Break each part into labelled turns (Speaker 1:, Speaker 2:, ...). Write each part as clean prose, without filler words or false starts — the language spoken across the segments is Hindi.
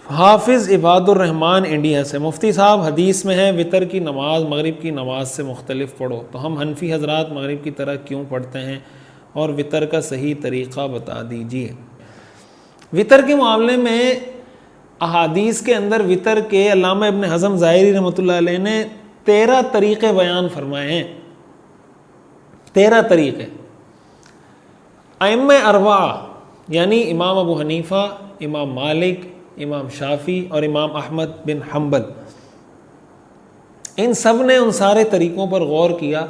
Speaker 1: हाफिज़ इबादुर्रहमान इंडिया से, मुफ्ती साहब हदीस में है वितर की नमाज मगरिब की नमाज से मुख्तलिफ पढ़ो, तो हम हनफी हजरात मगरिब की तरह क्यों पढ़ते हैं और वितर का सही तरीक़ा बता दीजिए। वितर के मामले में अहादीस के अंदर वितर के अल्लामा इब्न हज़म ज़ाहिरी रहमतुल्लाह अलैह ने 13 तरीक़े बयान फरमाए हैं। 13 तरीक़े। अइम्मा अरबा यानी इमाम अबू हनीफ़ा, इमाम मालिक, इमाम शाफ़ी और इमाम अहमद बिन हम्बल, इन सब ने उन सारे तरीक़ों पर गौर किया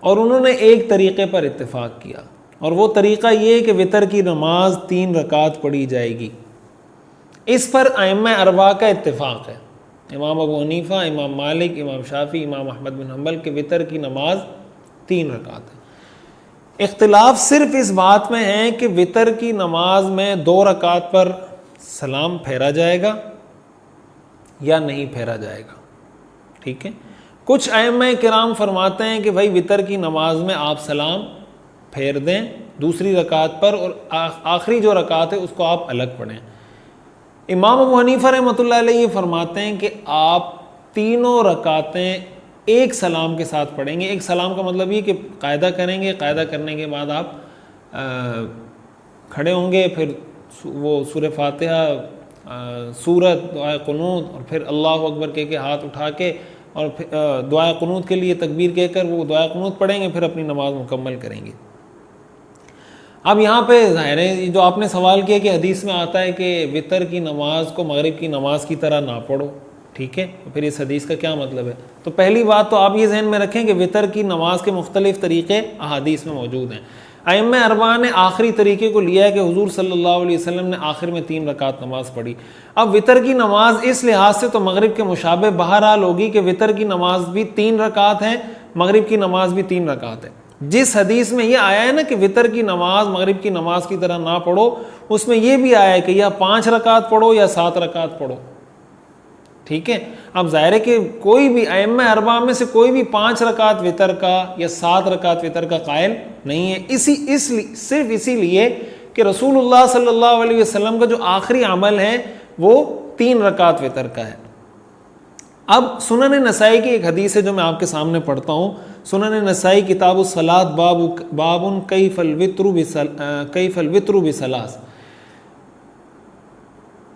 Speaker 1: और उन्होंने एक तरीक़े पर इत्तेफाक किया, और वो तरीक़ा ये कि वितर की नमाज 3 रकात पढ़ी जाएगी। इस पर अइम्मा अरबा का इत्तेफाक है, इमाम अबू हनीफ़ा, इमाम मालिक, इमाम शाफ़ी, इमाम अहमद बिन हम्बल के वितर की नमाज 3 रकात है। इख्तिलाफ सिर्फ इस बात में है कि वितर की नमाज में 2 रकात पर सलाम फेरा जाएगा या नहीं फेरा जाएगा। ठीक है, कुछ अइम्मा किराम फरमाते हैं कि भाई वितर की नमाज में आप सलाम फेर दें दूसरी रकात पर, और आखिरी जो रकात है उसको आप अलग पढ़ें। इमाम अबू हनीफा रहमतुल्लाह अलैह ये फरमाते हैं कि आप तीनों रकातें एक सलाम के साथ पढ़ेंगे। एक सलाम का मतलब ये कि कायदा करेंगे, कायदा करने के बाद आप खड़े होंगे, फिर वो सूरह फातिहा, सूरत, दुआ कुनूत, और फिर अल्लाहु अकबर कह के हाथ उठा के और फिर दुआ कुनूत के लिए तकबीर कहकर वो दुआ कुनूत पढ़ेंगे, फिर अपनी नमाज मुकम्मल करेंगे। अब यहाँ पे ज़ाहिर है जो आपने सवाल किया कि हदीस में आता है कि वितर की नमाज को मगरिब की नमाज की तरह ना पढ़ो, ठीक है, तो फिर इस हदीस का क्या मतलब है। तो पहली बात तो आप ये जहन में रखें कि वितर की नमाज के मुख्तलिफ तरीक़े अहादीस में मौजूद हैं। अइम्मा अरबा ने आखिरी तरीके को लिया है कि हुजूर सल्लल्लाहु अलैहि वसल्लम ने आखिर में 3 रकात नमाज पढ़ी। अब वितर की नमाज इस लिहाज से तो मगरिब के मुशाबे बहरहाल होगी कि वितर की नमाज भी 3 रकात है, मगरिब की नमाज भी 3 रकात है। जिस हदीस में यह आया है ना कि वितर की नमाज मगरिब की नमाज की तरह ना पढ़ो, उसमें यह भी आया है कि या 5 रकात पढ़ो या 7 रकात पढ़ो। ठीक है, अब ज़ाहिर है कि कोई भी अइम्मा अरबा में से कोई भी 5 रकात वितर का या 7 रकात वितर का कायल नहीं है। सिर्फ इसीलिए कि रसूलुल्लाह सल्लल्लाहु अलैहि वसल्लम का जो आखिरी अमल है वो 3 रकात वितर का है। अब सुनन नसाई की एक हदीस है जो मैं आपके सामने पढ़ता हूँ। सुनन नसाई किताबुस सलात बाबुन कैफल वित्रू बिसलास।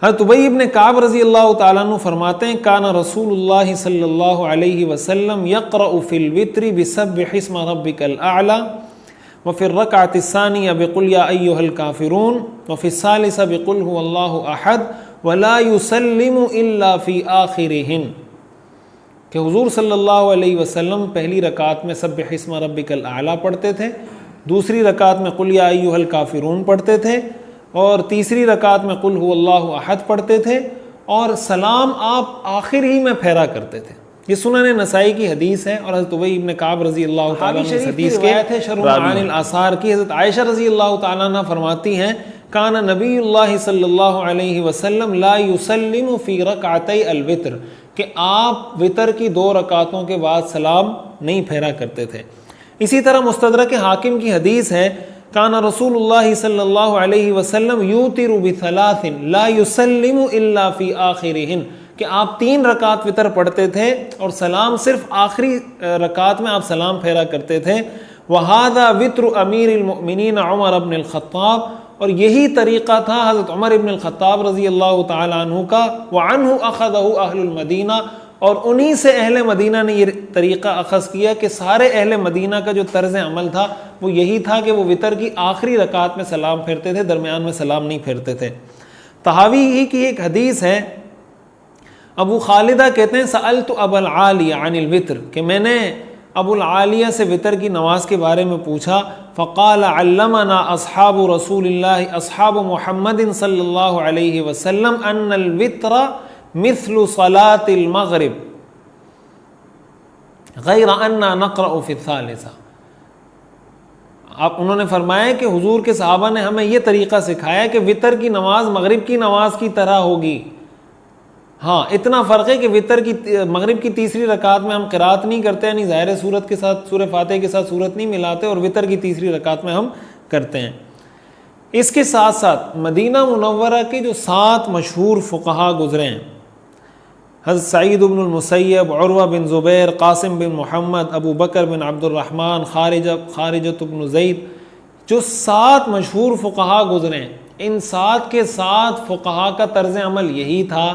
Speaker 1: हज़रत उबई इब्न काब रज़ी अल्लाह तआला अन्हु फरमाते हैं काना रसूलुल्लाह सल्लल्लाहु अलैहि वसल्लम यक़रअु फ़िल वित्री बिसब्बिहिस्म रब्बिकल अअला व फ़िर रकअति सानिया बिक़ुल या अय्युहल काफ़िरून व फ़िस्सालिसा बिक़ुल हुवल्लाहु अहद व ला युसल्लिमु इल्ला फ़ी आखिरिहिन। कि हुज़ूर सल्लल्लाहु अलैहि वसल्लम पहली रकात में सब्बिहिस्म रब्बिकल अअला पढ़ते थे, दूसरी रकात में क़ुल या अय्युहल काफ़िरून पढ़ते थे, और तीसरी रकात में कुल हुवल्लाहु अहद पढ़ते थे, और सलाम आप आखिर ही में फेरा करते थे। ये सुनन नसाई की हदीस है और हज़रत उबई इब्न काब रज़ी अल्लाह तआला अन्हु हदीस के शरह आसार की हज़रत आयशा रज़ी अल्लाह तआला अन्हा फरमाती हैं काना नबीयुल्लाह सल्लल्लाहु अलैहि वसल्लम ला युसल्लिमु फ़ी रकअतै अल-वित्र, कि आप वितर की 2 रकातों के बाद सलाम नहीं फेरा करते थे। इसी तरह मुस्तदरक हाकिम की हदीस है काना रसूलुल्लाह सल्लल्लाहु अलैहि वसल्लम यूतिरु बिसलासिन ला युसल्लिमु इल्ला फ़ी आखिरिहिन, कि आप 3 रकात वितर पढ़ते थे और सलाम सिर्फ आखिरी रकात में आप सलाम फेरा करते थे। वहादा वित्र अमीरुल मोमिनीन उमर इब्न अल-खत्ताब, और यही तरीक़ा था हज़रत उमर इब्न अल-खत्ताब रज़ी अल्लाह तआला अन्हु का। व अन्हु अख़ज़हु अहलुल मदीना, और उन्हीं से अहले मदीना ने ये तरीक़ा अख़ज़ किया कि सारे अहले मदीना का जो तर्ज़ अमल था वो यही था कि वो वितर की आखिरी रकात में सलाम फेरते थे, दरमियान में सलाम नहीं फेरते थे। तहावी ही की एक हदीस है, अबू खालिदा कहते हैं सअल्तु अबुल आलिया अनिल वित्र, कि मैंने अबुल आलिया से वितर की नमाज के बारे में पूछा। फ़क़ाल अल्लमना अस्हाबु रसूलिल्लाह अस्हाबु मुहम्मदिन सल्लल्लाहु अलैहि वसल्लम अन्नल वित्र मिस्लु सलातिल मग़रिब गैर अन्ना नक़रअु फ़ी सालिसा। आप उन्होंने फरमाया कि हुजूर के सहाबा ने हमें यह तरीक़ा सिखाया कि वितर की नमाज मग़रिब की नमाज की तरह होगी। हाँ, इतना फ़र्क है कि वितर की मग़रिब की तीसरी रकात में हम क़िरात नहीं करते, यानी ज़ाहिर सूरत के साथ सूरह फातिहा के साथ सूरत नहीं मिलाते, और वितर की तीसरी रकात में हम करते हैं। इसके साथ साथ मदीना मुनव्वरा के जो 7 मशहूर फ़ुक़हा गुज़रे हैं, हज़रत सईद इब्नुल मुसय्यब, उरवा बिन ज़ुबैर, कासिम बिन मोहम्मद, अबू बकर बिन अब्दुर्रहमान, खारिजत इब्नु ज़ैद, जो 7 मशहूर फ़ुक़हा गुज़रे हैं, इन 7 के 7 फ़ुक़हा का तर्ज़ अमल यही था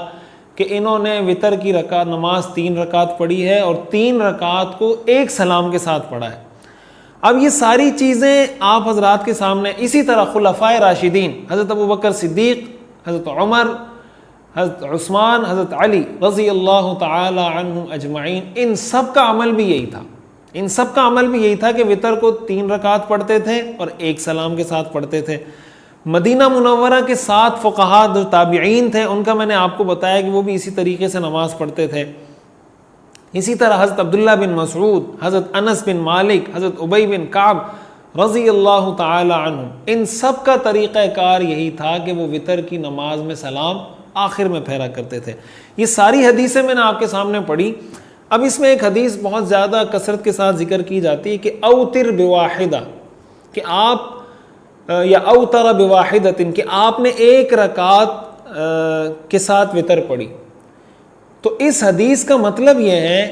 Speaker 1: कि इन्होंने वितर की रकात नमाज 3 रकात पढ़ी है और 3 रकात को एक सलाम के साथ पढ़ा है। अब ये सारी चीज़ें आप हज़रात के सामने, इसी तरह खुलफ़ाए राशिदीन हज़रत अबू बकर सिद्दीक़, हज़रत उमर, हज़रत उस्मान, हज़रत अली रज़ी अल्लाह तआला अन्हुम अजमईन, इन सब का अमल भी यही था। इन सब का अमल भी यही था कि वितर को 3 रकात पढ़ते थे और एक सलाम के साथ पढ़ते थे। मदीना मुनव्वरा के 7 फ़ुक़हा जो ताबिईन थे, उनका मैंने आपको बताया कि वो भी इसी तरीके से नमाज़ पढ़ते थे। इसी तरह हज़रत अब्दुल्ला बिन मसऊद, हज़रत अनस बिन मालिक, हज़रत उबई बिन काब रज़ी अल्लाह तआला अन्हुम, इन सब का तरीक़ाकार यही था कि वो वितर की नमाज में सलाम आखिर में फेरा करते थे। ये सारी हदीसें मैंने आपके सामने पढ़ी। अब इसमें एक हदीस बहुत ज़्यादा कसरत के साथ जिक्र की जाती है कि औतिर बिवाहिदा, कि आप या औतर बिवाहिदतिन, कि आपने एक रकात के साथ वितर पढ़ी। तो इस हदीस का मतलब यह है,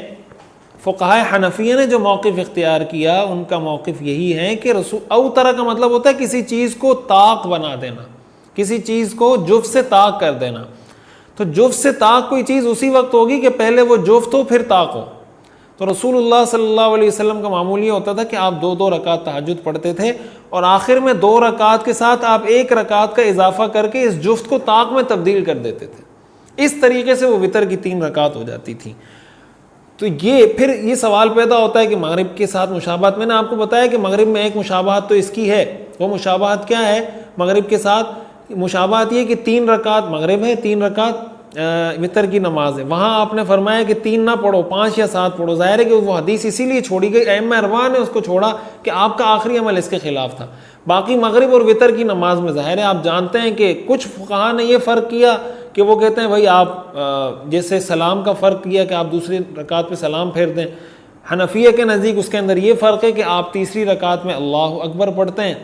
Speaker 1: फ़ुक़हा हनफिया ने जो मौक़िफ़ इख्तियार किया, उनका मौक़िफ़ यही है कि रसूल, औतर का मतलब होता है किसी चीज़ को ताक़ बना देना, किसी चीज़ को जुफ़ से ताक़ कर देना। तो जुफ़ से ताक़ कोई चीज़ उसी वक्त होगी कि पहले वो जुफ़्त हो फिर ताक़ हो। तो रसूलुल्लाह सल्लल्लाहु अलैहि वसल्लम का मामूल ये होता था कि आप 2-2 रकात तहज्जुद पढ़ते थे और आखिर में 2 रकात के साथ आप 1 रकात का इजाफा करके इस जुफ़्त को ताक़ में तब्दील कर देते थे। इस तरीके से वो वितर की 3 रकात हो जाती थी। तो ये फिर ये सवाल पैदा होता है कि मगरिब के साथ मुशाबहत, मैंने आपको बताया कि मगरिब में एक मुशाबहत तो इसकी है। वो मुशाबहत क्या है मगरिब के साथ? मुशाबहत ये कि 3 रकात मगरिब है, 3 रकात वितर की नमाज है। वहाँ आपने फरमाया कि 3 ना पढ़ो, 5 या 7 पढ़ो। ज़ाहिर है कि वो हदीस इसीलिए छोड़ी गई, अइम्मा अरबा ने उसको छोड़ा कि आपका आखिरी अमल इसके खिलाफ था। बाकी मगरिब और वितर की नमाज में ज़ाहिर है आप जानते हैं कि कुछ फ़ुक़हा ने ये फ़र्क किया कि वो कहते हैं भाई आप जैसे सलाम का फ़र्क किया कि आप दूसरी रकात पे सलाम फेर दें। हनफिया के नज़दीक उसके अंदर ये फ़र्क है कि आप तीसरी रकात में अल्लाहु अकबर पढ़ते हैं,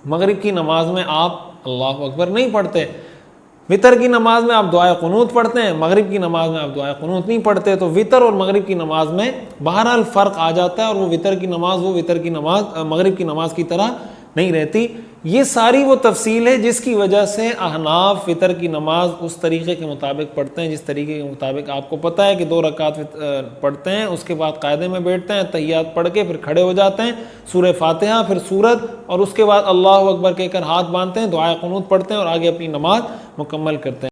Speaker 1: मगरिब की नमाज में आप अल्लाहु अकबर नहीं पढ़ते। वितर की नमाज में आप दुआए क़ुनूत पढ़ते हैं, मगरिब की नमाज में आप दुआए क़ुनूत नहीं पढ़ते। तो वितर और मगरिब की नमाज में बहरहाल फ़र्क आ जाता है और वो वितर की नमाज मगरिब की नमाज की तरह नहीं रहती। ये सारी वो तफसील है जिसकी वजह से अहनाफ वितर की नमाज उस तरीक़े के मुताबिक पढ़ते हैं जिस तरीके के मुताबिक आपको पता है कि 2 रकात पढ़ते हैं, उसके बाद कायदे में बैठते हैं, तहियात पढ़ के फिर खड़े हो जाते हैं, सूरह फातिहा फिर सूरत, और उसके बाद अल्लाहु अकबर कहकर हाथ बांधते हैं, दुआए क़ुनूत पढ़ते हैं और आगे अपनी नमाज मुकम्मल करते हैं।